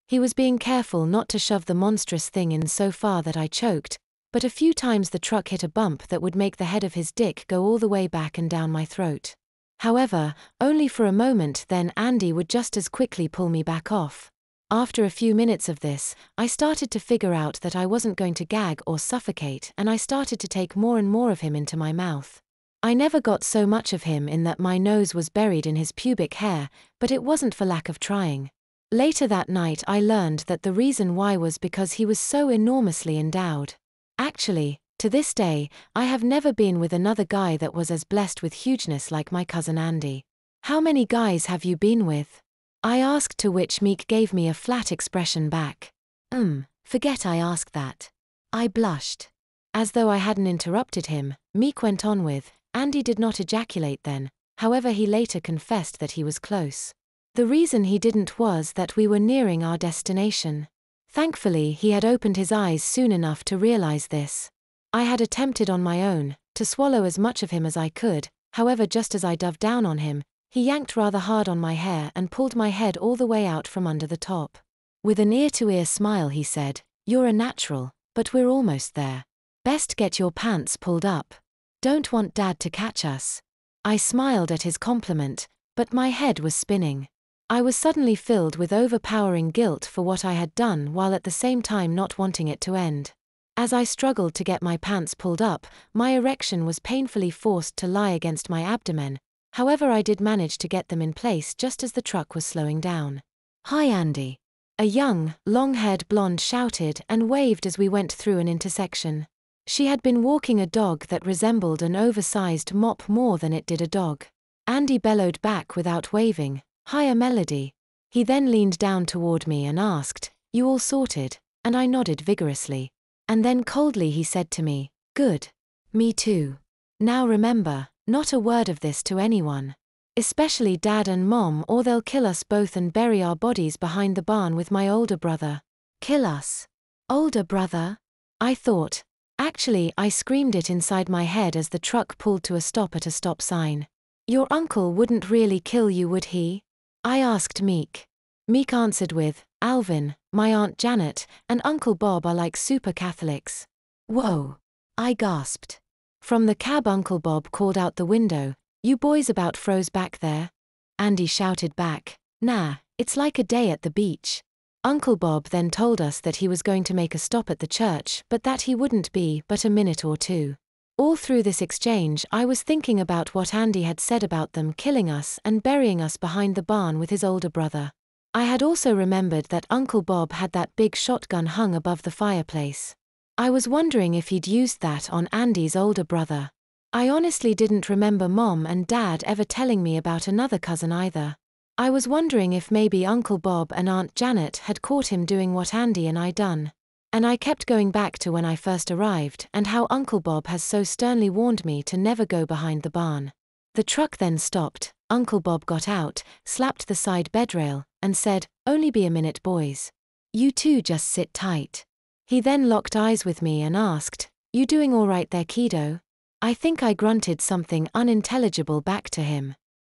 He was being careful not to shove the monstrous thing in so far that I choked, but a few times the truck hit a bump that would make the head of his dick go all the way back and down my throat. However, only for a moment, then Andy would just as quickly pull me back off. After a few minutes of this, I started to figure out that I wasn't going to gag or suffocate, and I started to take more and more of him into my mouth. I never got so much of him in that my nose was buried in his pubic hair, but it wasn't for lack of trying. Later that night I learned that the reason why was because he was so enormously endowed. Actually, to this day, I have never been with another guy that was as blessed with hugeness like my cousin Andy. How many guys have you been with? I asked, to which Meek gave me a flat expression back. Forget I asked that. I blushed. As though I hadn't interrupted him, Meek went on with, Andy did not ejaculate then, however he later confessed that he was close. The reason he didn't was that we were nearing our destination. Thankfully he had opened his eyes soon enough to realize this. I had attempted on my own to swallow as much of him as I could, however just as I dove down on him, he yanked rather hard on my hair and pulled my head all the way out from under the top. With an ear-to-ear smile he said, "You're a natural, but we're almost there. Best get your pants pulled up. Don't want Dad to catch us." I smiled at his compliment, but my head was spinning. I was suddenly filled with overpowering guilt for what I had done while at the same time not wanting it to end. As I struggled to get my pants pulled up, my erection was painfully forced to lie against my abdomen. However, I did manage to get them in place just as the truck was slowing down. "Hi, Andy." A young, long-haired blonde shouted and waved as we went through an intersection. She had been walking a dog that resembled an oversized mop more than it did a dog. Andy bellowed back without waving, "Hiya, Melody." He then leaned down toward me and asked, "You all sorted?" And I nodded vigorously. And then coldly he said to me, "Good. Me too. Now remember, not a word of this to anyone. Especially Dad and Mom, or they'll kill us both and bury our bodies behind the barn with my older brother." Kill us? Older brother? I thought. Actually, I screamed it inside my head as the truck pulled to a stop at a stop sign. "Your uncle wouldn't really kill you, would he?" I asked Meek. Meek answered with, "Alvin, my Aunt Janet, and Uncle Bob are like super Catholics." Whoa! I gasped. From the cab Uncle Bob called out the window, "You boys about froze back there?" Andy shouted back, "Nah, it's like a day at the beach." Uncle Bob then told us that he was going to make a stop at the church, but that he wouldn't be but a minute or two. All through this exchange I was thinking about what Andy had said about them killing us and burying us behind the barn with his older brother. I had also remembered that Uncle Bob had that big shotgun hung above the fireplace. I was wondering if he'd used that on Andy's older brother. I honestly didn't remember Mom and Dad ever telling me about another cousin either. I was wondering if maybe Uncle Bob and Aunt Janet had caught him doing what Andy and I done. And I kept going back to when I first arrived and how Uncle Bob has so sternly warned me to never go behind the barn. The truck then stopped, Uncle Bob got out, slapped the side bedrail, and said, "Only be a minute, boys. You two just sit tight." He then locked eyes with me and asked, "You doing all right there, kiddo?" I think I grunted something unintelligible back to him.